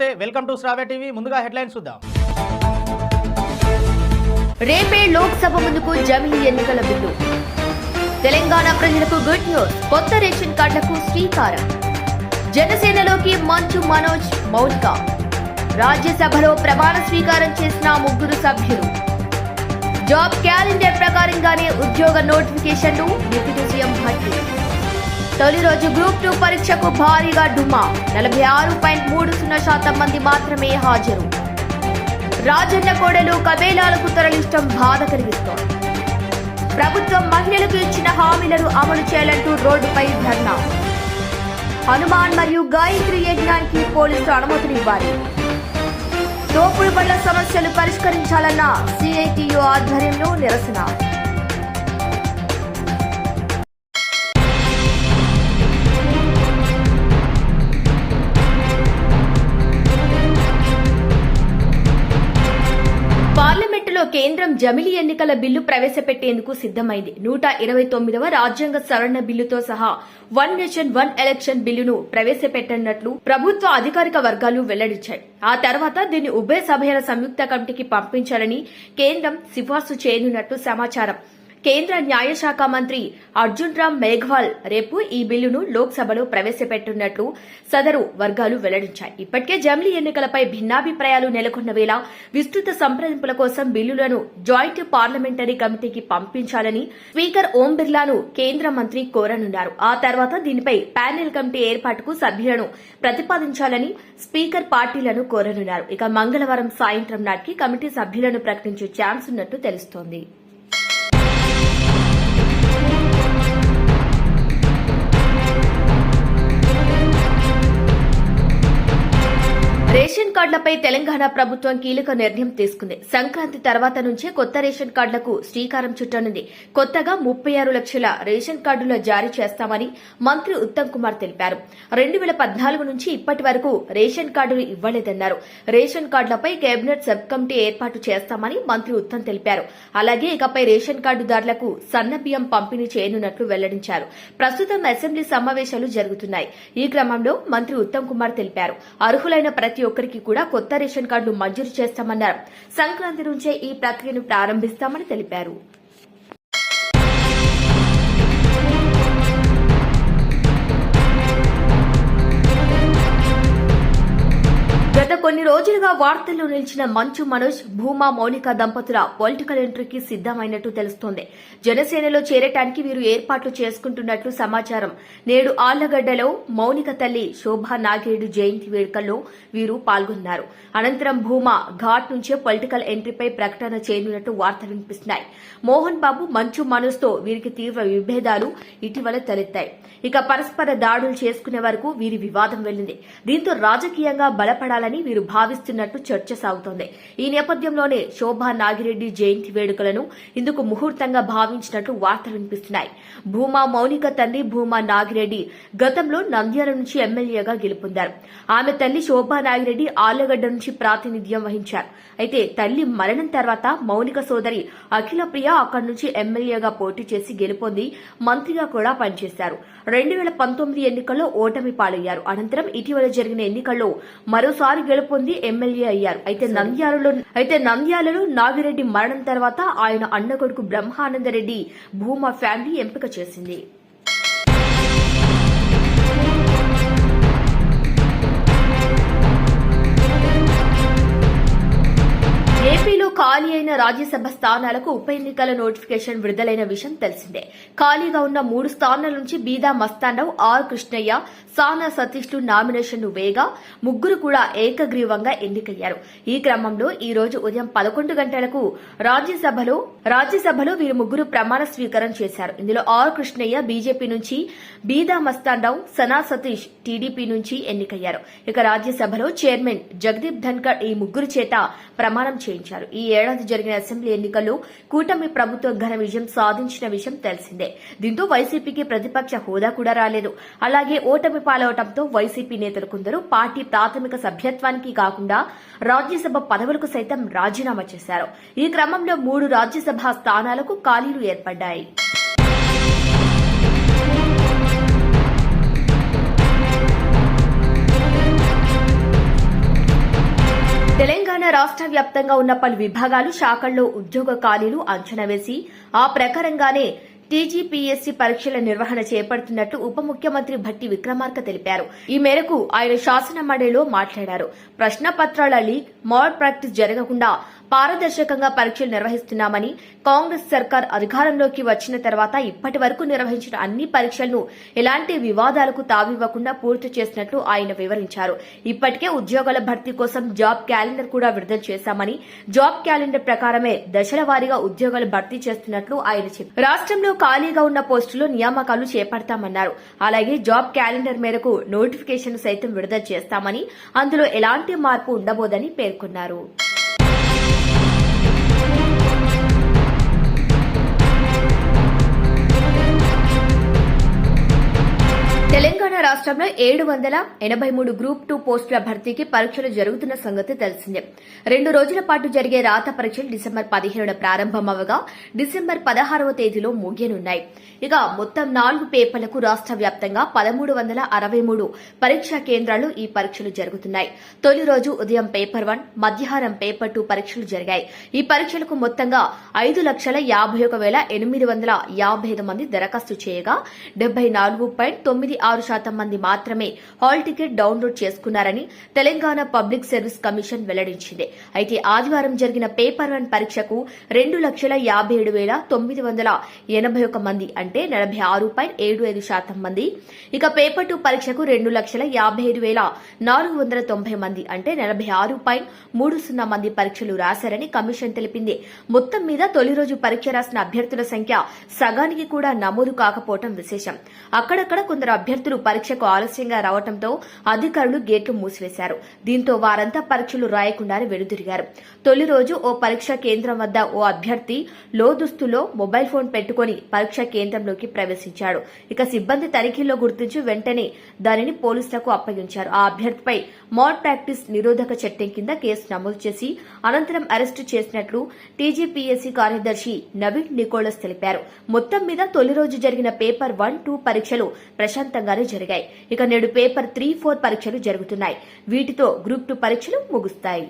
నమస్తే, welcome to Sravya TV. ముందుగా headlines చూద్దాం. రేపే లోక్సభ ముందుకు జమిలీ ఎన్నికల బిల్లు. తెలంగాణ ప్రజలకు గుడ్ న్యూస్. కొత్త రేషన్ కార్డులకు శ్రీకారం. జనసేనలోకి మంచు మనోజ్, మౌనిక. రాజ్యసభలో ప్రమాణ స్వీకారం చేసిన 3 సభ్యులు. జాబ్ క్యాలెండర్ ప్రకారంగానే ఉద్యోగ నోటిఫికేషన్లు. Deputy CM Bhatti. తొలి రోజు గ్రూప్ 2 పరీక్షకు భారీగా డుమ్మా. 46.30% మంది మాత్రమే హాజరు. రాజన్న కోడలు కబేలాలకు తరలించడం బాధ కలిగిస్తోంది. ప్రభుత్వం మహిళలకు ఇచ్చిన హామీలను అమలు చేయాలంటూ రోడ్డుపై ధర్నా. హనుమాన్ మరియు గాయత్రి యజ్ఞానికి పోలీసులు అనుమతులు ఇవ్వాలి. తోపుడు బండ్ల సమస్యలు పరిష్కరించాలన్న సిఐటియు ఆధ్వర్యంలో నిరసన. పార్లమెంటులో కేంద్రం జమిలీ ఎన్నికల బిల్లు ప్రవేశపెట్టేందుకు సిద్దమైంది. 129వ రాజ్యాంగ సవరణ బిల్లుతో సహా 1 నేషన్ 1 ఎలక్షన్ బిల్లును ప్రవేశపెట్టనున్నట్లు ప్రభుత్వ అధికారిక వర్గాలు వెల్లడించాయి. ఆ తర్వాత దీన్ని ఉభయ సభల సంయుక్త కమిటీకి పంపించాలని కేంద్రం సిఫార్సు చేయనున్నట్లు సమాచారం. కేంద్ర న్యాయశాఖ మంత్రి అర్జున్ రామ్ మేఘ్వాల్ రేపు ఈ బిల్లును లోక్సభలో ప్రవేశపెట్టనున్నట్లు సదరు వర్గాలు వెల్లడించాయి. ఇప్పటికే జమిలీ ఎన్నికలపై భిన్నాభిప్రాయాలు నెలకొన్న వేళ విస్తృత సంప్రదింపుల కోసం బిల్లులను జాయింట్ పార్లమెంటరీ కమిటీకి పంపించాలని స్పీకర్ ఓం బిర్లాను కేంద్ర మంత్రి కోరనున్నారు. ఆ తర్వాత దీనిపై ప్యానెల్ కమిటీ ఏర్పాటుకు సభ్యులను ప్రతిపాదించాలని స్పీకర్ పార్టీలను కోరనున్నారు. ఇక మంగళవారం సాయంత్రం నాటికి కమిటీ సభ్యులను ప్రకటించే ఛాన్స్ ఉన్నట్టు తెలుస్తోంది. రేషన్ కార్డులపై తెలంగాణ ప్రభుత్వం కీలక నిర్ణయం తీసుకుంది. సంక్రాంతి తర్వాత నుంచే కొత్త రేషన్ కార్డులకు శ్రీకారం చుట్టనుంది. కొత్తగా 36 లక్షల రేషన్ కార్డులు జారీ చేస్తామని మంత్రి ఉత్తమ్ కుమార్ తెలిపారు. 2014 నుంచి ఇప్పటి వరకు రేషన్ కార్డులు ఇవ్వలేదన్నారు. రేషన్ కార్డులపై కేబినెట్ సబ్ కమిటీ ఏర్పాటు చేస్తామని మంత్రి ఉత్తమ్ తెలిపారు. అలాగే ఇకపై రేషన్ కార్డుదారులకు సన్నబియ్యం పంపిణీ చేయనున్నట్లు వెల్లడించారు. ప్రస్తుతం అసెంబ్లీ సమావేశాలు జరుగుతున్నాయి. ఈ క్రమంలో మంత్రి ఉత్తమ్ కుమార్ తెలిపారు. అర్హులైన ప్రతి ఒక్కరికి కూడా కొత్త రేషన్ కార్డులు మంజూరు చేస్తామన్నారు. సంక్రాంతి నుంచే ఈ ప్రక్రియను ప్రారంభిస్తామని తెలిపారు. గత కొన్ని రోజులుగా వార్తల్లో నిలిచిన మంచు మనోజ్, భూమా మౌనిక దంపతుల పొలిటికల్ ఎంట్రీకి సిద్దమైనట్టు తెలుస్తోంది. జనసేనలో చేరటానికి వీరు ఏర్పాట్లు చేసుకుంటున్నట్లు సమాచారం. నేడు ఆళ్లగడ్డలో మౌనిక తల్లి శోభా నాగిరెడ్డి జయంతి వేడుకల్లో వీరు పాల్గొన్నారు. అనంతరం భూమా ఘాట్ నుంచే పొలిటికల్ ఎంట్రీపై ప్రకటన చేయనున్నట్టు వార్తలు వినిపిస్తున్నాయి. మోహన్ బాబు, మంచు మనోజ్ తో వీరికి తీవ్ర విభేదాలు ఇటీవల తలెత్తాయి. ఇక పరస్పర దాడులు చేసుకునే వరకు వీరి వివాదం వెళ్లింది. దీంతో రాజకీయంగా బలపడాలని వీరు భావిస్తున్నట్టు చర్చ సాగుతోంది. ఈ నేపథ్యంలోనే శోభా నాగిరెడ్డి జయంతి వేడుకలను ఇందుకు ముహూర్తంగా భావించినట్లు వార్తలు వినిపిస్తున్నాయి. భూమా మౌనిక తండ్రి భూమా నాగిరెడ్డి గతంలో నంద్యాల నుంచి ఎమ్మెల్యేగా గెలుపొందారు. ఆమె తల్లి శోభా నాగిరెడ్డి ఆళ్లగడ్డ నుంచి ప్రాతినిధ్యం వహించారు. అయితే తల్లి మరణం తర్వాత మౌనిక సోదరి అఖిల ప్రియ అక్కడి నుంచి ఎమ్మెల్యేగా పోటీ చేసి గెలుపొంది మంత్రిగా కూడా పనిచేశారు. 2019 ఎన్నికల్లో ఓటమి పాలయ్యారు. అనంతరం ఇటీవల జరిగిన ఎన్నికల్లో మరోసారి గెలుపొంది ఎమ్మెల్యే అయ్యారు. అయితే నంద్యాలలో నాగిరెడ్డి మరణం తర్వాత ఆయన అన్న కొడుకు బ్రహ్మానందరెడ్డి భూమా ఫ్యామిలీ ఎంపిక చేసింది. ఏపీలో ఖాళీ అయిన రాజ్యసభ స్థానాలకు ఉప ఎన్నికల నోటిఫికేషన్ విడుదలైన విషయం తెలిసిందే. ఖాళీగా ఉన్న 3 స్థానాల నుంచి బీదా మస్తానరావు, ఆర్ కృష్ణయ్య, సానా సతీష్లు నామినేషన్ను వేయగా 3 కూడా ఏకగ్రీవంగా ఎన్నికయ్యారు. ఈ క్రమంలో ఈ రోజు ఉదయం 11 గంటలకు రాజ్యసభలో వీరు 3 ప్రమాణ స్వీకారం చేశారు. ఇందులో ఆర్ కృష్ణయ్య బీజేపీ నుంచి, బీదా మస్తానరావు, సనా సతీష్ టీడీపీ నుంచి ఎన్నికయ్యారు. ఇక రాజ్యసభలో చైర్మన్ జగదీప్ ధన్కర్ ఈ 3 చేత ప్రమాణం చేయించారు. ఈ ఏడాది జరిగిన అసెంబ్లీ ఎన్నికల్లో కూటమి ప్రభుత్వం ఘన విజయం సాధించిన విషయం తెలిసిందే. దీంతో వైసీపీకి ప్రతిపక్ష హోదా కూడా రాలేదు. అలాగే ఓటమి పాలవటంతో వైసీపీ నేతలు కొందరు పార్టీ ప్రాథమిక సభ్యత్వానికి కాకుండా రాజ్యసభ పదవులకు సైతం రాజీనామా చేశారు. ఈ క్రమంలో 3 రాజ్యసభ స్థానాలకు ఖాళీలు ఏర్పడ్డాయి. రాష్ట్ర వ్యాప్తంగా ఉన్న పలు విభాగాలు శాఖల్లో ఉద్యోగ ఖాళీలు అంచనా వేసి ఆ ప్రకారంగానే టీజీపీఎస్సీ పరీక్షల నిర్వహణ చేపడుతున్నట్లు ఉప ముఖ్యమంత్రి భట్టి విక్రమార్క తెలిపారు. ఈ మేరకు ఆయన శాసన మండలిలో మాట్లాడారు. ప్రశ్నపత్రాల లీక్, మాడ్ ప్రాక్టీస్ జరగకుండా పారదర్శకంగా పరీక్షలు నిర్వహిస్తున్నామని, కాంగ్రెస్ సర్కార్ అధికారంలోకి వచ్చిన తర్వాత ఇప్పటి వరకు నిర్వహించిన అన్ని పరీక్షలను ఎలాంటి వివాదాలకు తావివ్వకుండా పూర్తి చేసినట్లు ఆయన వివరించారు. ఇప్పటికే ఉద్యోగాల భర్తీ కోసం జాబ్ క్యాలెండర్ కూడా విడుదల చేశామని, జాబ్ క్యాలెండర్ ప్రకారమే దశల వారీగా ఉద్యోగాలు భర్తీ చేస్తున్నట్లు ఆయన చెప్పారు. రాష్ట్రంలో ఖాళీగా ఉన్న పోస్టుల్లో నియామకాలు చేపడతామన్నారు. అలాగే జాబ్ క్యాలెండర్ మేరకు నోటిఫికేషన్ సైతం విడుదల చేస్తామని, అందులో ఎలాంటి మార్పు ఉండబోదని పేర్కొన్నారు. తెలంగాణ రాష్ట్రంలో 783 గ్రూప్ 2 పోస్టుల భర్తీకి పరీక్షలు జరుగుతున్న సంగతి తెలిసిందే. 2 రోజుల పాటు జరిగే రాత పరీక్షలు డిసెంబర్ 15న ప్రారంభమవగా డిసెంబర్ 16వ తేదీలో ముగియనున్నాయి. ఇక మొత్తం 4 పేపర్లకు రాష్ట్ర వ్యాప్తంగా 1363 పరీక్షా కేంద్రాలు ఈ పరీక్షలు జరుగుతున్నాయి. తొలి రోజు ఉదయం పేపర్ 1, మధ్యాహ్నం పేపర్ 2 పరీక్షలు జరిగాయి. ఈ పరీక్షలకు మొత్తంగా 5,51,855 మంది దరఖాస్తు చేయగా 74.96% మంది మాత్రమే హాల్ టికెట్ డౌన్లోడ్ చేసుకున్నారని తెలంగాణ పబ్లిక్ సర్వీస్ కమిషన్ వెల్లడించింది. అయితే ఆదివారం జరిగిన పేపర్ 1 పరీక్షకు 2,57,981 మంది అంటే 46.75% మంది, ఇక పేపర్ 2 పరీక్షకు 2,55,490 మంది అంటే 46.30% మంది పరీక్షలు రాశారని కమిషన్ తెలిపింది. మొత్తం మీద తొలి రోజు పరీక్ష రాసిన అభ్యర్థుల సంఖ్య సగానికి కూడా నమోదు కాకపోవడం విశేషం. అక్కడక్కడ కొందరు అభ్యర్థులు పరీక్షకు ఆలస్యంగా రావడంతో అధికారులు గేట్లు మూసివేశారు. దీంతో వారంతా పరీక్షలు రాయకుండానే వెనుదిరిగారు. తొలి రోజు ఓ పరీక్షా కేంద్రం వద్ద ఓ అభ్యర్థి లోదుస్తులో మొబైల్ ఫోన్ పెట్టుకుని పరీక్షా కేంద్రంలోకి ప్రవేశించాడు. ఇక సిబ్బంది తనిఖీల్లో గుర్తించి వెంటనే దానిని పోలీసులకు అప్పగించారు. ఆ అభ్యర్థిపై మాడ్ ప్రాక్టీస్ నిరోధక చట్టం కింద కేసు నమోదు చేసి అనంతరం అరెస్టు చేసినట్లు టీజీపీఎస్సీ కార్యదర్శి నవీన్ నికోలస్ తెలిపారు. మొత్తం మీద తొలి రోజు జరిగిన పేపర్ 1, 2 పరీక్షలు ప్రశాంతంగానే జరిగాయి. ఇక నేడు పేపర్ 3, 4 పరీక్షలు జరుగుతున్నాయి. వీటితో గ్రూప్ 2 పరీక్షలు ముగుస్తాయి.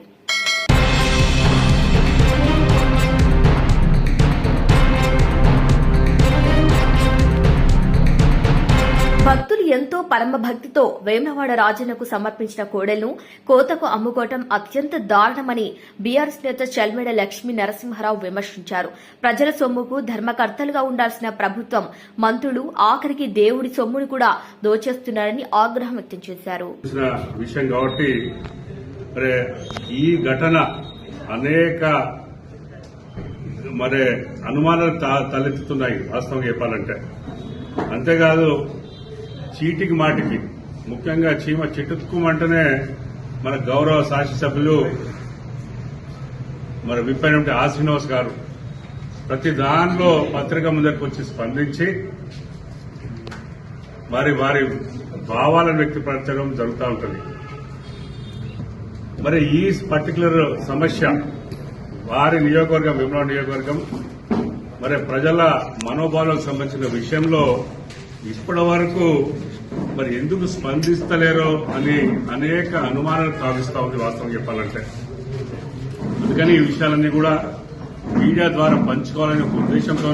భక్తులు ఎంతో పరమ భక్తితో వేములవాడ రాజన్నకు సమర్పించిన కోడెలను కోతకు అమ్ముకోవటం అత్యంత దారుణమని బీఆర్ఎస్ నేత చల్మెడ లక్ష్మీ నరసింహారావు విమర్శించారు. ప్రజల సొమ్ముకు ధర్మకర్తలుగా ఉండాల్సిన ప్రభుత్వం, మంత్రులు ఆఖరికి దేవుడి సొమ్మును కూడా దోచేస్తున్నారని ఆగ్రహం వ్యక్తం చేశారు. ఈ ఘటన అనేక అనుమానాలు తలెత్తుతున్నాయి వాస్తవంగా చెప్పాలంటే. అంతేకాదు చీటికి మాటికి ముఖ్యంగా చీమ చిటుక్కుమంటేనే మన గౌరవ శాసనసభ్యులు విప్పైనటువంటి ఆ శ్రీనివాస్ గారు ప్రతి దానిలో పత్రిక ముందరికి వచ్చి స్పందించి వారి భావాలను వ్యక్తపరచడం జరుగుతూ ఉంటుంది. ఈ పర్టికులర్ సమస్య వారి నియోజకవర్గం, వేములవాడ నియోజకవర్గం ప్రజల మనోభావాలకు సంబంధించిన విషయంలో ఇప్పటి వరకు ఎందుకు స్పందిస్తలేరో అని అనేక అనుమానాలు తావిస్తా ఉంది వాస్తవం చెప్పాలంటే. అందుకని ఈ విషయాలన్నీ కూడా మీడియా ద్వారా పంచుకోవాలనే ఉద్దేశంతో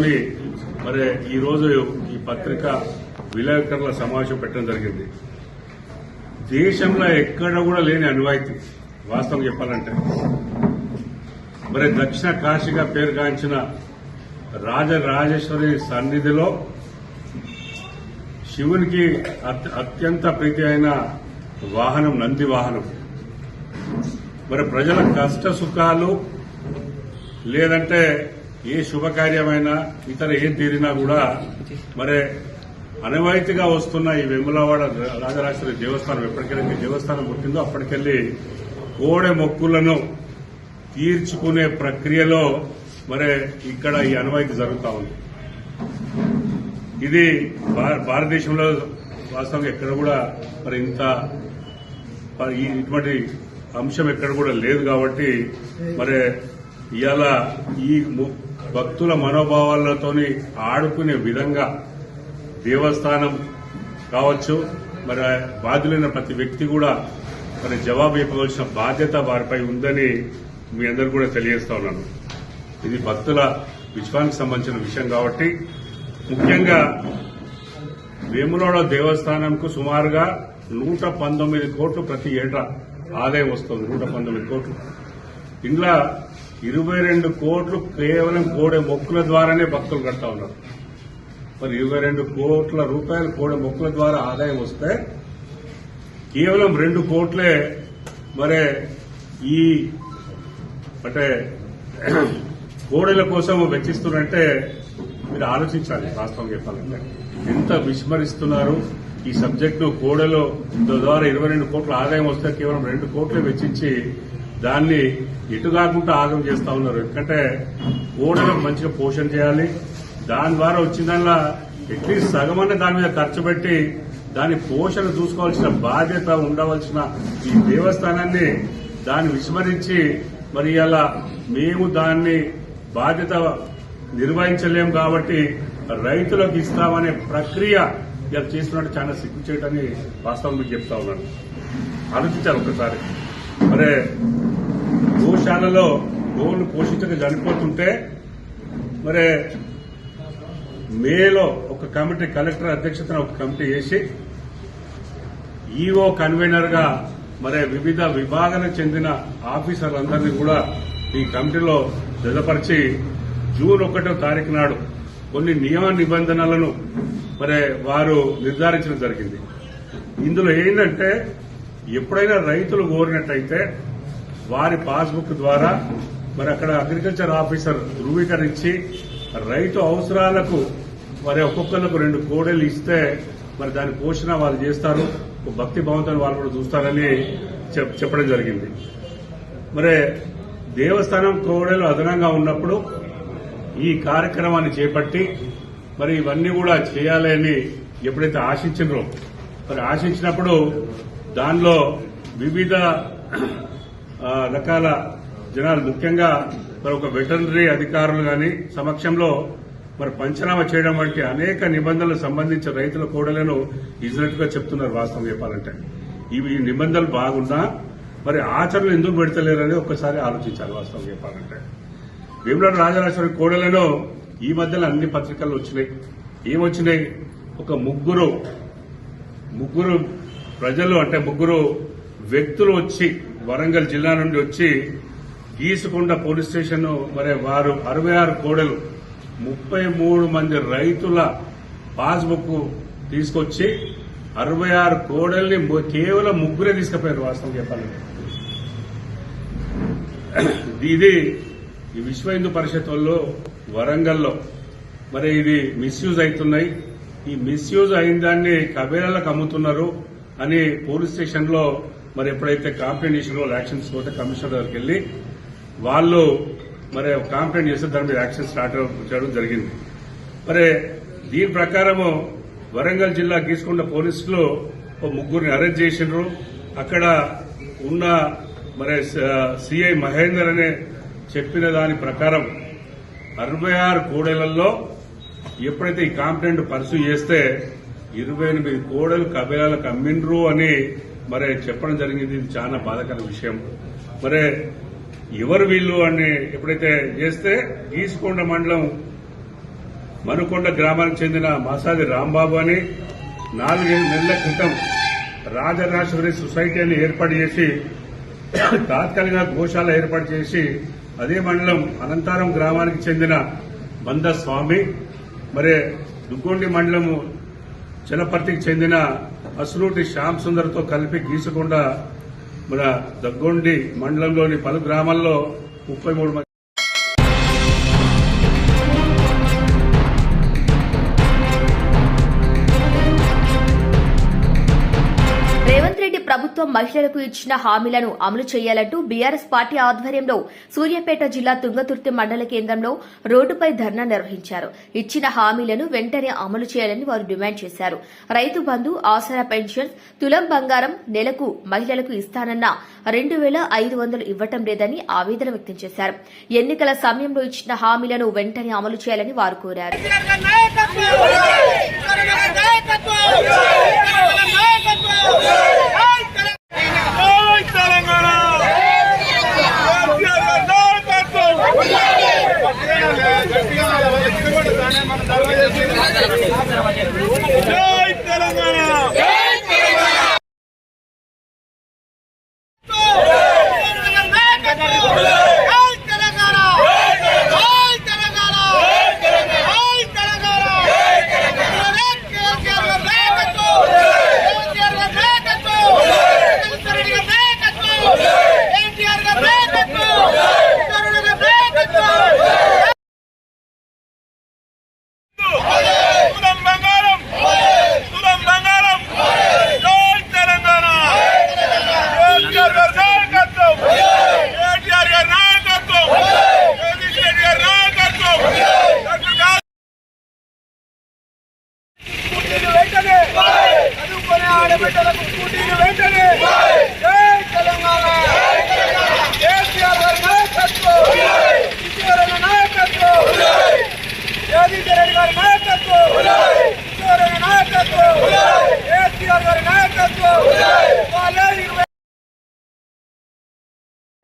ఈ రోజు ఈ పత్రిక విలేకరుల సమావేశం పెట్టడం జరిగింది. దేశంలో ఎక్కడ కూడా లేని అనువాయితీ వాస్తవం చెప్పాలంటే. దక్షిణ కాశీగా పేరుగాంచిన రాజరాజేశ్వరి సన్నిధిలో శివునికి అత్యంత ప్రీతి అయిన వాహనం నంది వాహనం. ప్రజల కష్ట సుఖాలు లేదంటే ఏ శుభకార్యమైనా ఇతర ఏం తీరినా కూడా అనువాయితీగా వస్తున్న ఈ వేములవాడ రాజరాజేశ్వరి దేవస్థానం ఎప్పటికెళ్ళి దేవస్థానం పుట్టిందో అప్పటికెళ్లి కోడె మొక్కులను తీర్చుకునే ప్రక్రియలో ఇక్కడ ఈ అనువాయితీ జరుగుతూ ఉంది. ఇది భారతదేశంలో వాస్తవంగా ఎక్కడ కూడా ఇంత ఇటువంటి అంశం ఎక్కడ కూడా లేదు. కాబట్టి ఇవాళ ఈ భక్తుల మనోభావాలతోని ఆడుకునే విధంగా దేవస్థానం కావచ్చు, బాధ్యులైన ప్రతి వ్యక్తి కూడా జవాబు ఇవ్వవలసిన బాధ్యత వారిపై ఉందని మీ అందరు కూడా తెలియజేస్తా ఉన్నాను. ఇది భక్తుల విశ్వానికి సంబంధించిన విషయం కాబట్టి ముఖ్యంగా వేములవాడ దేవస్థానంకు సుమారుగా 119 కోట్లు ప్రతి ఏటా ఆదాయం వస్తుంది. 119 కోట్లు. ఇందులో 22 కోట్లు కేవలం కోడె మొక్కుల ద్వారానే భక్తులు కడతా ఉన్నారు. మరి 22 కోట్ల రూపాయలు కోడె మొక్కుల ద్వారా ఆదాయం వస్తే కేవలం 2 కోట్లే మరి ఈ అంటే కోడెల కోసం వెచ్చిస్తున్నారంటే మీరు ఆలోచించాలి. వాస్తవం చెప్పాలంటే ఎంత విస్మరిస్తున్నారు ఈ సబ్జెక్టు. కోడెలో ద్వారా 22 కోట్ల ఆదాయం వస్తే కేవలం 2 కోట్లే వెచ్చించి దాన్ని ఎటు కాకుండా ఆగం చేస్తా ఉన్నారు. ఎందుకంటే కోడలకు మంచిగా పోషణ చేయాలి. దాని ద్వారా వచ్చిందల్లా అట్లీస్ట్ సగమన్న దాని మీద ఖర్చు పెట్టి దాని పోషణ చూసుకోవాల్సిన బాధ్యత ఉండవలసిన ఈ దేవస్థానాన్ని దాన్ని విస్మరించి మరి ఇలా మేము దాన్ని బాధ్యత నిర్వహించలేము కాబట్టి రైతులకు ఇస్తామనే ప్రక్రియ ఇలా చేస్తున్నట్టు చాలా సిగ్గు చేయటని వాస్తవం మీకు చెప్తా ఉన్నాను. ఆలోచించారు ఒకసారి. మరి గోశాలలో గోవులు పోషించక చనిపోతుంటే మరి మేలో ఒక కమిటీ, కలెక్టర్ అధ్యక్షతన ఒక కమిటీ వేసి ఈఓ కన్వీనర్ గా మరి వివిధ విభాగాలకు చెందిన ఆఫీసర్లందరినీ కూడా ఈ కమిటీలో జతపరిచి జూన్ 1వ తారీఖు నాడు కొన్ని నియమ నిబంధనలను మరి వారు నిర్ధారించడం జరిగింది. ఇందులో ఏంటంటే ఎప్పుడైనా రైతులు కోరినట్టయితే వారి పాస్బుక్ ద్వారా మరి అక్కడ అగ్రికల్చర్ ఆఫీసర్ ధృవీకరించి రైతు అవసరాలకు మరి ఒక్కొక్కరికి 2 కోడెలు ఇస్తే మరి దాని పోషణ వాళ్ళు చేస్తారు, భక్తి భావంతో వాళ్ళు కూడా చూస్తారని చెప్పడం జరిగింది. మరి దేవస్థానం కోడెలు అదనంగా ఉన్నప్పుడు ఈ కార్యక్రమాన్ని చేపట్టి మరి ఇవన్నీ కూడా చేయాలి అని ఎప్పుడైతే ఆశించినరో మరి ఆశించినప్పుడు దానిలో వివిధ రకాల జనాలు ముఖ్యంగా మరి ఒక వెటర్నరీ అధికారులు గాని సమక్షంలో మరి పంచనామా చేయడం వంటి అనేక నిబంధనలకు సంబంధించి రైతుల కోడలను ఇచ్చినట్టుగా చెప్తున్నారు. వాస్తవం చెప్పాలంటే ఈ నిబంధనలు బాగున్నా మరి ఆచరణలు ఎందుకు పెడతలేరని ఒక్కసారి ఆలోచించాలి. వాస్తవం చెప్పాలంటే వేములవాడ రాజరాజేశ్వరి కోడలను ఈ మధ్యలో అన్ని పత్రికల్లో వచ్చినాయి. ఏమొచ్చినాయి? ఒక ముగ్గురు ప్రజలు అంటే ముగ్గురు వ్యక్తులు వచ్చి వరంగల్ జిల్లా నుండి వచ్చి గీసుకొండ పోలీస్ స్టేషన్ మరి వారు 66 కోడలు 33 మంది రైతుల పాస్బుక్ తీసుకొచ్చి 66 కోడల్ని కేవలం ముగ్గురే తీసుకుపోయారు. వాస్తవం చెప్పాలంటే ఇది ఈ విశ్వ హిందూ పరిషత్ వాళ్ళు వరంగల్లో మరి ఇది మిస్యూజ్ అవుతున్నాయి. ఈ మిస్యూజ్ అయిన దాన్ని కబేరాలకు అమ్ముతున్నారు అని పోలీస్ స్టేషన్ లో మరి ఎప్పుడైతే కంప్లైంట్ చేసిన వాళ్ళు యాక్షన్స్ పోతే కమిషనర్ దగ్గరికి వెళ్లి వాళ్ళు మరి కంప్లైంట్ చేస్తే దాని మీద యాక్షన్ స్టార్ట్ చేయడం జరిగింది. మరి దీని ప్రకారము వరంగల్ జిల్లా గీసుకొండ పోలీసులు ముగ్గురిని అరెస్ట్ చేసిండ్రు. అక్కడ ఉన్న మరి సిఐ మహేందర్ అనే చెప్పిన దాని ప్రకారం 66 కోడెలలో ఎప్పుడైతే ఈ కంప్లైంట్ పర్సూ చేస్తే 28 కోడలు కబేరాలకు అమ్మిండ్రు అని మరి చెప్పడం జరిగింది. ఇది చాలా బాధాకర విషయం. మరి ఎవరు వీళ్ళు అని ఎప్పుడైతే చేస్తే గీసుకొండ మండలం మనుకొండ గ్రామానికి చెందిన మాసాది రాంబాబు అని 4 నెలల క్రితం రాజరాజేశ్వరి సొసైటీ అని ఏర్పాటు చేసి తాత్కాలిక గోశాల ఏర్పాటు చేసి అదే మండలం అనంతారం గ్రామానికి చెందిన బంద స్వామి మరి దుగ్గొండి మండలము చలపర్తికి చెందిన అసులూటి శ్యామ్ సుందర్తో కలిపి గీసుకొండ మన దగ్గొండి మండలంలోని పలు గ్రామాల్లో 33 మంది రేవంత్ రెడ్డి ప్రభుత్వం మహిళలకు ఇచ్చిన హామీలను అమలు చేయాలంటూ బీఆర్ఎస్ పార్టీ ఆధ్వర్యంలో సూర్యాపేట జిల్లా తుంగతుర్తి మండల కేంద్రంలో రోడ్డుపై ధర్నా నిర్వహించారు. ఇచ్చిన హామీలను వెంటనే అమలు చేయాలని వారు డిమాండ్ చేశారు. రైతు బంధు, ఆసరా పెన్షన్, తులం బంగారం నెలకు మహిళలకు ఇస్తానన్న 2,500 ఇవ్వటం లేదని ఆవేదన వ్యక్తం చేశారు. ఎన్నికల సమయంలో ఇచ్చిన హామీలను వెంటనే అమలు చేయాలని వారు కోరారు. తెలంగాణ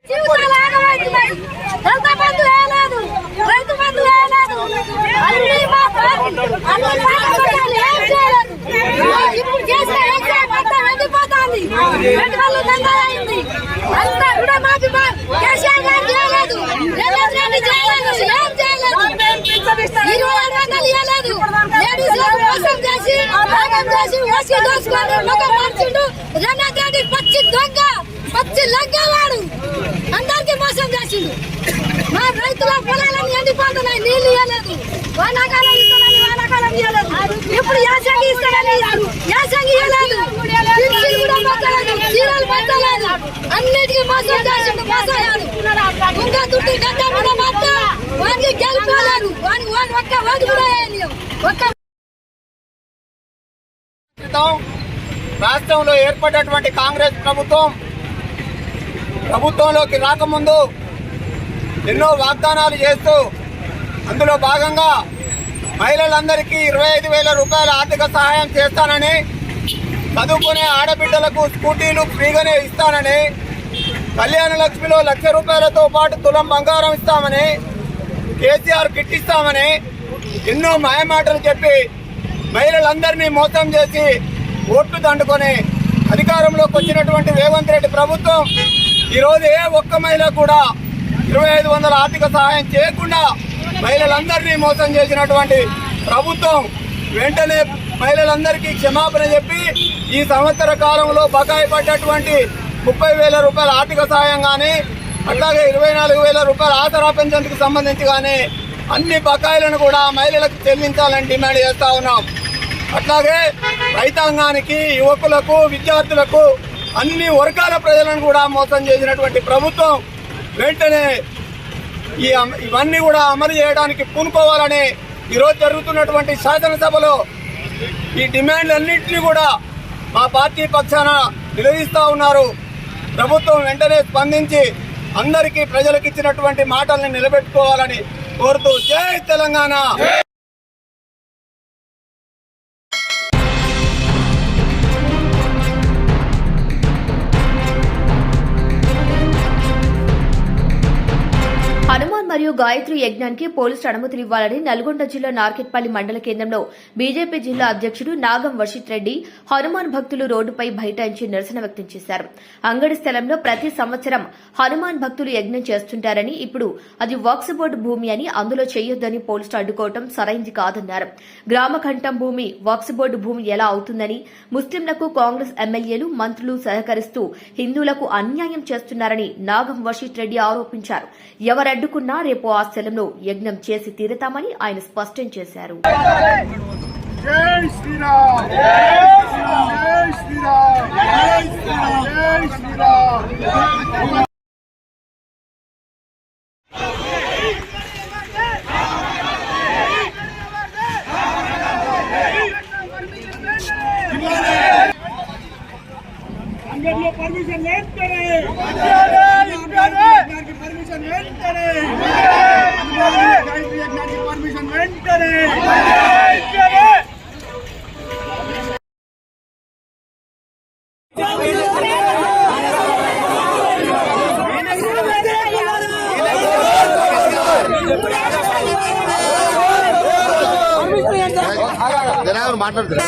జీవితాలు ఆగమైతున్నాయి. దళిత బంధు వేయలేదు, రైతు బంధు వేయలేదు, అన్ని మాత్రం అన్ని పాఠశాలలు ఏం చేయలేదు. ఇప్పుడు చేసిన ఎగ్జామ్ అంతా వెళ్ళిపోతుంది, పెట్టుబడులు దండలైంది. అంతా కూడా మాకు కేసీఆర్ గారు చేయలేదు, రేవంత్ రెడ్డి చేయలేదు, ఏం చేయలేదు. 2700 ఇవ్వలేదు. లేడీస్ మోసం చేసి భాగం చేసి ఓసి దోచుకొని ముఖం మార్చిండు. రేవంత్ రెడ్డి పచ్చి దొంగ, పచ్చి లంగవాడు, అందరికి మోసం చేసిండు. మా రైతుల పొలాలను ఎండిపోతున్నాయి, నీళ్లు ఇవ్వలేదు. వానాకాలం ఇస్తానని వానాకాలం ఇవ్వలేదు. ఇప్పుడు యాసంగి ఇస్తానని యాసంగి ఇవ్వలేదు. పింఛన్లు కూడా పట్టలేదు, చీరలు పట్టలేదు. అన్నిటికీ మోసం చేసిండు. మోసగాడు ఇంకా దుడ్డు గడ్డ మీద మాత్ర వాడికి గెలుపోలేరు. వాడి ఒక్క ఓటు కూడా వేయలేవు. రాష్ట్రంలో ఏర్పడినటువంటి కాంగ్రెస్ ప్రభుత్వంలోకి రాకముందు ఎన్నో వాగ్దానాలు చేస్తూ అందులో భాగంగా మహిళలందరికీ 25,000 రూపాయల ఆర్థిక సహాయం చేస్తానని, చదువుకునే ఆడబిడ్డలకు స్కూటీలు ఫ్రీగానే ఇస్తానని, కళ్యాణ లక్ష్మిలో 1,00,000 రూపాయలతో పాటు తులం బంగారం ఇస్తామని, కేసీఆర్ కిట్ ఇస్తామని ఎన్నో మాయమాటలు చెప్పి మహిళలందరినీ మోసం చేసి ఓట్లు దండుకొని అధికారంలోకి వచ్చినటువంటి రేవంత్ రెడ్డి ప్రభుత్వం ఈరోజు ఏ ఒక్క మహిళ కూడా 2,500 ఆర్థిక సహాయం చేయకుండా మహిళలందరినీ మోసం చేసినటువంటి ప్రభుత్వం వెంటనే మహిళలందరికీ క్షమాపణ చెప్పి ఈ సంవత్సర కాలంలో బకాయి పడ్డటువంటి 30,000 రూపాయల ఆర్థిక సహాయం కానీ, అట్లాగే 24,000 రూపాయల ఆసరా పెన్షన్కి సంబంధించి కానీ అన్ని బకాయిలను కూడా మహిళలకు చెల్లించాలని డిమాండ్ చేస్తా ఉన్నాం. అట్లాగే రైతాంగానికి, యువకులకు, విద్యార్థులకు, అన్ని వర్గాల ప్రజలను కూడా మోసం చేసినటువంటి ప్రభుత్వం వెంటనే ఇవన్నీ కూడా అమలు చేయడానికి పూనుకోవాలని ఈరోజు జరుగుతున్నటువంటి శాసనసభలో ఈ డిమాండ్లన్నింటినీ కూడా మా పార్టీ పక్షాన నిలదీస్తా ఉన్నారు. ప్రభుత్వం వెంటనే స్పందించి అందరికీ ప్రజలకు ఇచ్చినటువంటి మాటల్ని నిలబెట్టుకోవాలని కోరుతూ జై తెలంగాణ. హనుమాన్ మరియు గాయత్రి యజ్ఞానికి పోలీసులు అనుమతులు ఇవ్వాలని నల్గొండ జిల్లా నార్కెట్పల్లి మండల కేంద్రంలో బీజేపీ జిల్లా అధ్యక్షుడు నాగం వర్షిత్ రెడ్డి హనుమాన్ భక్తులు రోడ్డుపై బైఠాయించి నిరసన వ్యక్తం చేశారు. అంగడి స్థలంలో ప్రతి సంవత్సరం హనుమాన్ భక్తులు యజ్ఞం చేస్తుంటారని, ఇప్పుడు అది వక్ఫ్ బోర్డు భూమి అని, అందులో చేయొద్దని పోలీసులు అడ్డుకోవడం సరైంది కాదన్నారు. గ్రామకంఠం భూమి వక్ఫ్ బోర్డు భూమి ఎలా అవుతుందని, ముస్లింలకు కాంగ్రెస్ ఎమ్మెల్యేలు, మంత్రులు సహకరిస్తూ హిందువులకు అన్యాయం చేస్తున్నారని నాగం వర్షిత్ రెడ్డి ఆరోపించారు. ఎవరడ్డుకున్నా రేపు ఆ స్థలంలో యజ్ఞం చేసి తీరుతామని ఆయన స్పష్టం చేశారు. జై శ్రీరామ్, జై శ్రీరామ్, జై శ్రీరామ్, జై శ్రీరామ్. అంగడిలో పర్మిషన్ వెంటనే, పర్మిషన్ వెంటనే, పర్మిషన్ వెంటనే. మాట్లాడుతున్నారు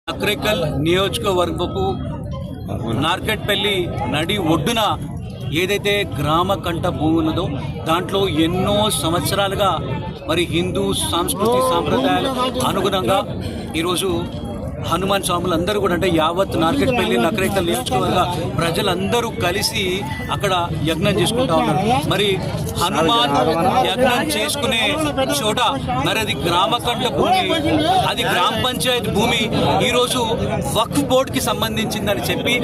నకరేకల్ నియోజకవర్గపు నార్కెట్పల్లి నడి ఒడ్డున ఏదైతే గ్రామ కంఠ భూమి ఉన్నదో దాంట్లో ఎన్నో సంవత్సరాలుగా మరి హిందూ సాంస్కృతిక సాంప్రదాయాల అనుగుణంగా ఈరోజు హనుమాన్ స్వాములు అందరూ కూడా అంటే యావత్ నార్కెట్పల్లి నకరేకల్ నియోజకవర్గ ప్రజలందరూ కలిసి అక్కడ యజ్ఞం చేసుకుంటా ఉన్నారు. మరి హనుమాన్ యజ్ఞం చేసుకునే చోట మరి అది గ్రామకంఠ భూమి, అది గ్రామ పంచాయతీ భూమి ఈరోజు వక్ఫ్ బోర్డుకి సంబంధించిందని చెప్పి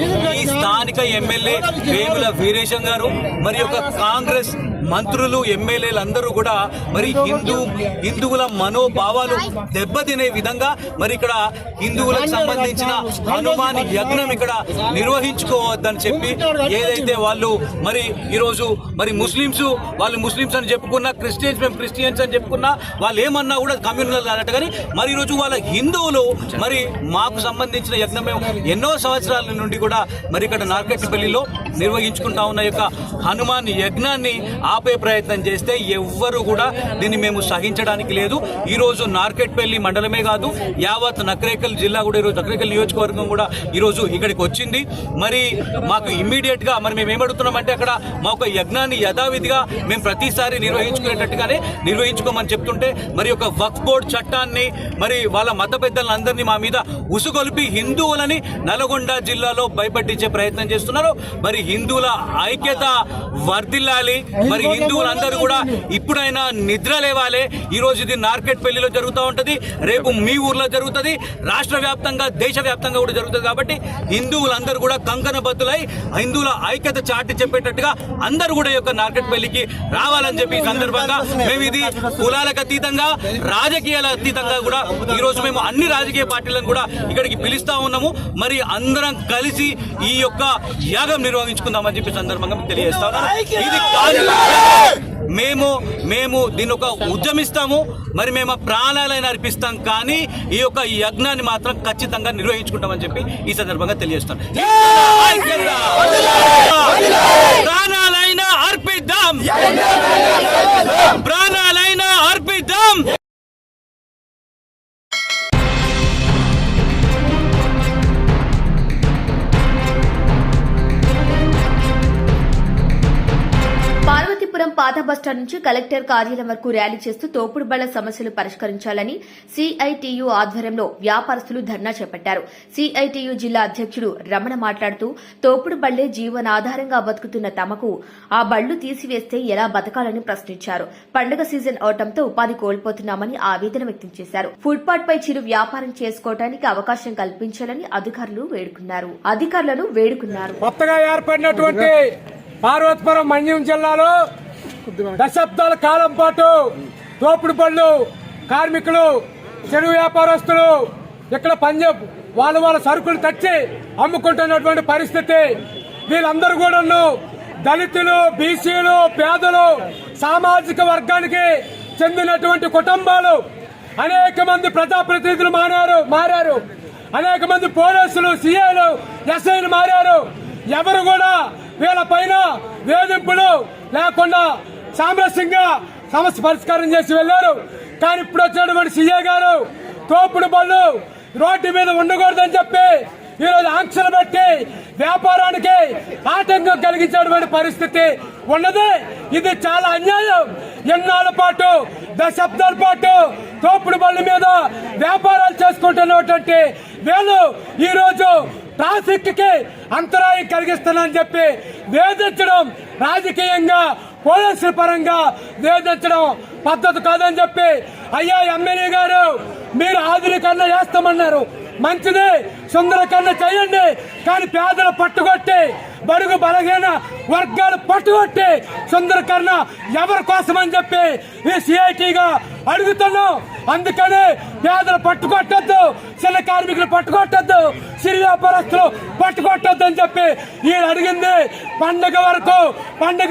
ఈ స్థానిక ఎమ్మెల్యే వేముల వీరేశం గారు మరి ఒక కాంగ్రెస్ మంత్రులు ఎమ్మెల్యేలు అందరూ కూడా మరి హిందువుల మనోభావాలు దెబ్బతినే విధంగా మరి ఇక్కడ హిందువులకు సంబంధించిన హనుమాన్ యజ్ఞం ఇక్కడ నిర్వహించుకోవద్దని చెప్పి ఏదైతే వాళ్ళు మరి ఈరోజు మరి వాళ్ళు ముస్లిమ్స్ అని చెప్పుకున్నా, మేము క్రిస్టియన్స్ అని చెప్పుకున్నా, వాళ్ళు ఏమన్నా కూడా కమ్యూనల్ అన్నట్టు. కానీ మరి ఈరోజు వాళ్ళ హిందువులు మరి మాకు సంబంధించిన యజ్ఞం ఎన్నో సంవత్సరాల నుండి కూడా మరి ఇక్కడ నార్కెట్పల్లిలో నిర్వహించుకుంటా ఉన్న యొక్క హనుమాన్ యజ్ఞాన్ని ఆపే ప్రయత్నం చేస్తే ఎవ్వరు కూడా దీన్ని మేము సహించడానికి లేదు. ఈరోజు నార్కెట్పల్లి మండలమే కాదు, యావత్ నకరేకల్ జిల్లా కూడా ఈరోజు నకరేకల్ నియోజకవర్గం కూడా ఈరోజు ఇక్కడికి వచ్చింది. మరి మాకు ఇమ్మీడియట్ గా మరి మేము ఏమడుగుతున్నామంటే అక్కడ మా ఒక యజ్ఞాన్ని యథావిధిగా మేము ప్రతిసారి నిర్వహించుకునేటట్టుగానే నిర్వహించుకోమని చెప్తుంటే మరి ఒక వక్ఫ్ బోర్డు చట్టాన్ని మరి వాళ్ళ మత పెద్దలందరినీ మా మీద ఉసుగొలిపి హిందువులని నల్గొండ జిల్లాలో భయపట్టించే ప్రయత్నం చేస్తున్నారు. మరి హిందువుల ఐక్యత వర్ధిల్లాలి. మరి హిందువులందరూ కూడా ఇప్పుడైనా నిద్ర లేవాలి. ఈ రోజు ఇది నార్కెట్పల్లిలో జరుగుతూ ఉంటది, రేపు మీ ఊర్లో జరుగుతుంది, రాష్ట్ర వ్యాప్తంగా దేశ వ్యాప్తంగా కూడా జరుగుతుంది. కాబట్టి హిందువులందరూ కూడా కంకణబద్దులై హిందువుల ఐక్యత చాటి చెప్పేటట్టుగా అందరూ కూడా ఈ యొక్క నార్కెట్పల్లికి రావాలని చెప్పి ఈ సందర్భంగా మేము ఇది కులాలకు అతీతంగా రాజకీయాల అతీతంగా కూడా ఈ రోజు మేము అన్ని రాజకీయ పార్టీలను కూడా ఇక్కడికి పిలుస్తా ఉన్నాము. మరి అందరం కలిసి ఈ యొక్క యాగం నిర్వహించుకుందామని చెప్పి సందర్భంగా తెలియజేస్తా ఉన్నాను. ఇది మేము దీన్ని ఒక ఉద్యమిస్తాము, మరి మేము ప్రాణాలైనా అర్పిస్తాం, కానీ ఈ యొక్క యజ్ఞాన్ని మాత్రం ఖచ్చితంగా నిర్వహించుకుంటామని చెప్పి ఈ సందర్భంగా తెలియజేస్తాం. ప్రాణాలైనా అర్పిద్దాం, ప్రాణాలైనా అర్పిద్దాం. పార్వతీపురం పాత బస్టాండ్ నుంచి కలెక్టర్ కార్యాలయం వరకు ర్యాలీ చేస్తూ తోపుడు బళ్ల సమస్యలు పరిష్కరించాలని సిఐటియు ఆధ్వర్యంలో వ్యాపారస్తులు ధర్నా చేపట్టారు. సిఐటియు జిల్లా అధ్యక్షుడు రమణ మాట్లాడుతూ తోపుడు బళ్లే జీవనాధారంగా బతుకుతున్న తమకు ఆ బళ్లు తీసివేస్తే ఎలా బతకాలని ప్రశ్నించారు. పండుగ సీజన్ అవడంతో ఉపాధి కోల్పోతున్నామని ఆవేదన వ్యక్తం చేశారు. ఫుట్పాత్ పై చిరు వ్యాపారం చేసుకోవడానికి అవకాశం కల్పించాలని అధికారులను వేడుకున్నారు. కొత్తగా ఏర్పడినటువంటి పార్వతీపురం మన్యం జిల్లాలో దశాబ్దాల కాలం పాటు తోపుడు బళ్ళు కార్మికులు, చెరువు వ్యాపారస్తులు ఇక్కడ వాళ్ళ సరుకులు తెచ్చి అమ్ముకుంటున్నటువంటి పరిస్థితి. వీళ్ళందరూ కూడా దళితులు, బీసీలు, పేదలు, సామాజిక వర్గానికి చెందినటువంటి కుటుంబాలు. అనేక మంది ప్రజాప్రతినిధులు మారారు, అనేక మంది పోలీసులు, సీఐలు, ఎస్ఐలు మారారు. ఎవరు కూడా వీళ్ళ పైన వేధింపులు లేకుండా సామరస్యంగా సమస్య పరిష్కారం చేసి వెళ్లారు. కానీ ఇప్పుడు వచ్చినటువంటి సీఏ గారు తోపుడు బళ్ళు రోడ్డు మీద ఉండకూడదని చెప్పి ఈరోజు ఆంక్షలు పెట్టి వ్యాపారానికి ఆటంకం కలిగించేటువంటి పరిస్థితి ఉన్నది. ఇది చాలా అన్యాయం. ఎన్నాళ్ళ పాటు, దశాబ్దాల పాటు తోపుడు బళ్ళ మీద వ్యాపారాలు చేసుకుంటున్నటువంటి వీళ్ళు ఈరోజు ట్రాఫిక్ కి అంతరాయం కలిగిస్తానని చెప్పి వేధించడం, రాజకీయంగా పోలీసుల పరంగా వేధించడం పద్ధతి కాదని చెప్పి, అయ్యా ఎమ్మెల్యే గారు మీరు ఆధునీకరణ చేస్తామన్నారు, మంచిది, సుందరీకరణ చేయండి. కానీ పేదలు పట్టుకొట్టి, బడుగు బలహీన వర్గాలు పట్టుకొట్టి సుందరీకరణ ఎవరి కోసం అని చెప్పి ఈ సిఐటిగా అడుగుతున్నాం. అందుకని పేదలు పట్టుకొట్టద్దు, చిన్న కార్మికులు పట్టుకొట్టద్దు, సిరి వ్యాపారస్తులు పట్టుకొట్టద్దు అని చెప్పి ఈయన అడిగింది. పండగ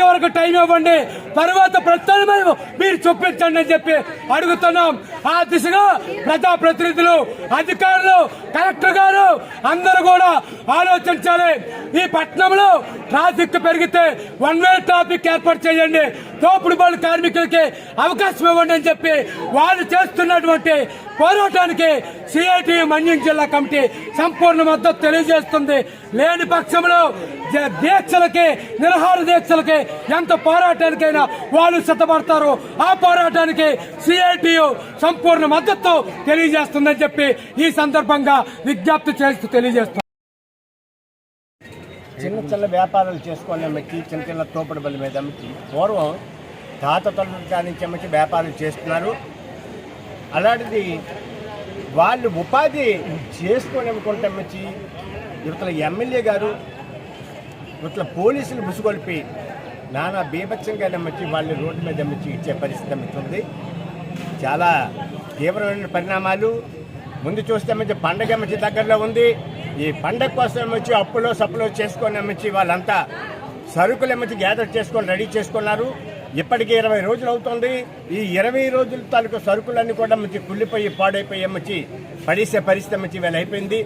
వరకు టైం ఇవ్వండి, తర్వాత ప్రత్యామ్నాయం మీరు చూపించండి అని చెప్పి అడుగుతున్నాం. ఆ దిశగా ప్రజాప్రతినిధులు, అధికారులు, కలెక్టర్ గారు అందరూ కూడా ఆలోచించాలి. ఈ పట్టణంలో ట్రాఫిక్ పెరిగితే వన్ వే ట్రాఫిక్ ఏర్పాటు చేయండి, తోపుడు బళ్ళు కార్మికులకి అవకాశం ఇవ్వండి అని చెప్పి వాళ్ళు చేస్తున్నటువంటి పోరాటానికి సిఐటి మన్యం జిల్లా కమిటీ సంపూర్ణ మద్దతు తెలియజేస్తుంది. లేని పక్షంలో దీక్షలకి, నిరాహార దీక్షలకి, ఎంత పోరాటానికైనా వాళ్ళు సిద్ధపడతారు. ఆ పోరాటానికి సిఐటియు సంపూర్ణ మద్దతు తెలియజేస్తుందని చెప్పి ఈ సందర్భంగా విజ్ఞప్తి చేస్తూ తెలియజేస్తాం. చిన్న వ్యాపారాలు చేసుకొని అమ్మకి, చిన్న తోపుడు బళ్ళ మీద అమ్మకి, పూర్వం తాత తల్లుల నుంచి అమ్మకి వ్యాపారాలు చేస్తున్నారు. అలాంటిది వాళ్ళు ఉపాధి చేసుకొని అమ్ముకుంటే అమ్మకి ఇవతల ఎమ్మెల్యే గారు, ఇవతల పోలీసులు ముసుగొల్పి నానా బీభత్సంగా నమ్మచ్చి వాళ్ళు రోడ్డు మీద నమ్మచ్చి ఇచ్చే పరిస్థితి నమ్ముతుంది. చాలా తీవ్రమైన పరిణామాలు. ముందు చూస్తే మంచి పండగ మంచి దగ్గరలో ఉంది. ఈ పండగ కోసం వచ్చి అప్పులో సప్పులో చేసుకొని నమ్మించి వాళ్ళంతా సరుకులు మంచి గ్యాదర్ చేసుకొని రెడీ చేసుకున్నారు. ఇప్పటికీ 20 రోజులు అవుతుంది. ఈ 20 రోజుల తాలూకు సరుకులన్నీ కూడా మంచి కుళ్ళిపోయి పాడైపోయి మంచి పడేసే పరిస్థితి మంచి వేళ అయిపోయింది.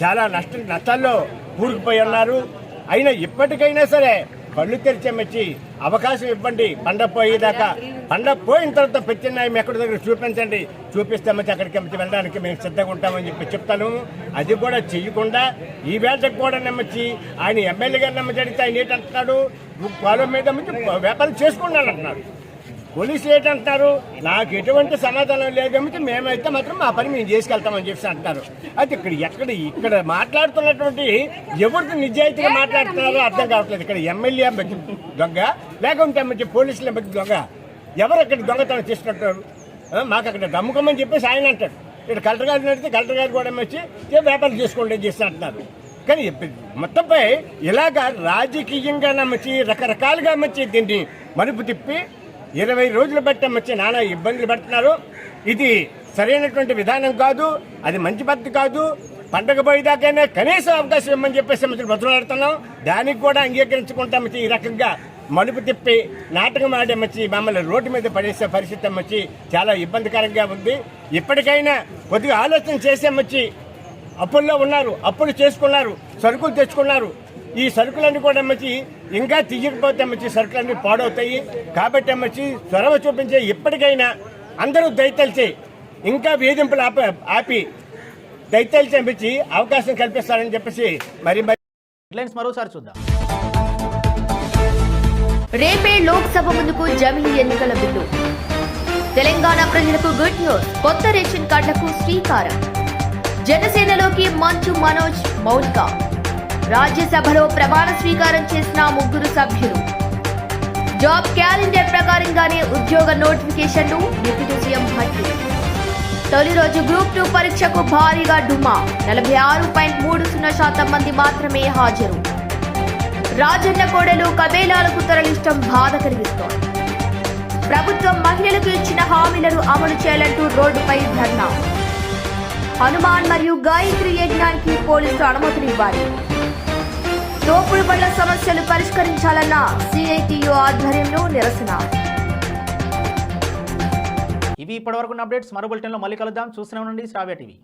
చాలా నష్టాల్లో కూరుకుపోయి ఉన్నారు. అయినా ఇప్పటికైనా సరే కళ్ళు తెరిచే మంచి అవకాశం ఇవ్వండి. పండగ పోయేదాకా, పండగ పోయిన తర్వాత ప్రత్యామ్నాయం ఎక్కడి దగ్గర చూపించండి. చూపిస్తే మంచి అక్కడికి మంచి వెళ్ళడానికి మేము సిద్ధంగా ఉంటామని చెప్పి చెప్తాను. అది కూడా చెయ్యకుండా ఈ వేటకు కూడా నమ్మచ్చి ఆయన ఎమ్మెల్యే గారు నమ్మచ్చి అడిగితే ఆయన ఏంటంటున్నాడు, పొలం మీద మంచి వ్యాపారం చేసుకున్నాను అంటున్నాడు. పోలీసులు ఏంటంటున్నారు, నాకు ఎటువంటి సమాధానం లేదమ్మితే మేమైతే మాత్రం మా పని మేము చేసుకెళ్తామని చెప్పి అంటున్నారు. అయితే ఇక్కడ మాట్లాడుతున్నటువంటి ఎవరికి నిజాయితీగా మాట్లాడుతున్నారో అర్థం కావట్లేదు. ఇక్కడ ఎమ్మెల్యే దొంగ లేకుంటే మంచి పోలీసుల మధ్య దొంగ, ఎవరు అక్కడ దొంగతనం చేస్తున్నట్టారు. మాకు అక్కడ దమ్ముకోమని చెప్పేసి ఆయన అంటాడు. ఇక్కడ కలెక్టర్ గారిని అడిగితే కలెక్టర్ గారు కూడా వచ్చి వ్యాపారం చేసుకోండి అని చేసి అంటున్నారు. కానీ మొత్తంపై ఇలాగా రాజకీయంగా నమ్మచ్చి రకరకాలుగా నమ్మచ్చి దీన్ని మలుపు తిప్పి 20 రోజులు బట్టి వచ్చి నానా ఇబ్బందులు పెడుతున్నారు. ఇది సరైనటువంటి విధానం కాదు, అది మంచి పద్ధతి కాదు. పండగ పోయేదాకైనా కనీసం అవకాశం ఇవ్వమని చెప్పేసి మంచి బతులాడుతున్నాం. దానికి కూడా అంగీకరించుకుంటాం. ఈ రకంగా మలుపు తిప్పి నాటకం ఆడేమచ్చి మమ్మల్ని రోడ్డు మీద పడేసే పరిస్థితి అమ్మచ్చి చాలా ఇబ్బందికరంగా ఉంది. ఇప్పటికైనా కొద్దిగా ఆలోచన చేసేమచ్చి అప్పుల్లో ఉన్నారు, అప్పులు చేసుకున్నారు, సరుకులు తెచ్చుకున్నారు. ఈ సరుకులన్నీ కూడా అమ్మచ్చి ఇంకా తీయకపోతే అమ్మచ్చి సరుకులన్నీ పాడవుతాయి. కాబట్టి అమ్మచ్చి చొరవ చూపించే ఇప్పటికైనా అందరూ దయతలిచి ఇంకా వేధింపులు ఆపి దయతలిచి అమ్మచ్చి అవకాశం కల్పిస్తారని చెప్పేసి మరి హెడ్లైన్స్ మరోసారి చూద్దాం. రేపే లోక్సభ ముందుకు జమిలీ ఎన్నికల బిల్లు. తెలంగాణ ప్రజలకు గుడ్ న్యూస్. కొత్త రేషన్ కార్డులకు శ్రీకారం. జనసేనలోకి మంచు మనోజ్, మౌనిక. రాజ్యసభలో ప్రమాణ స్వీకారం చేసిన 3 సభ్యులు. జాబ్ క్యాలెండర్ ప్రకారంగానే ఉద్యోగ నోటిఫికేషన్లు. Deputy CM Bhatti. తొలి రోజు గ్రూప్ 2 పరీక్షకు భారీగా డుమా. 46.30% మంది మాత్రమే హాజరు. రాజన్న కోడలు కబేలాలకు తరలిష్టం బాధ కలిగిస్తోంది. ప్రభుత్వం మహిళలకు ఇచ్చిన హామీలను అమలు చేయాలంటూ రోడ్డుపై ధర్నా. హనుమాన్ మరియు గాయత్రి యజ్ఞానికి పోలీసులు అనుమతులు ఇవ్వాలి. తోపుడు బళ్ల సమస్యలు పరిష్కరించాలన్న సిఐటియు ఆధ్వర్యంలో నిరసన. ఇవి ఇప్పటివరకు అప్డేట్స్. మరో బులెటిన్లో మళ్ళీ కలుద్దాం. చూస్తూనే ఉండండి శ్రావ్య టీవీ.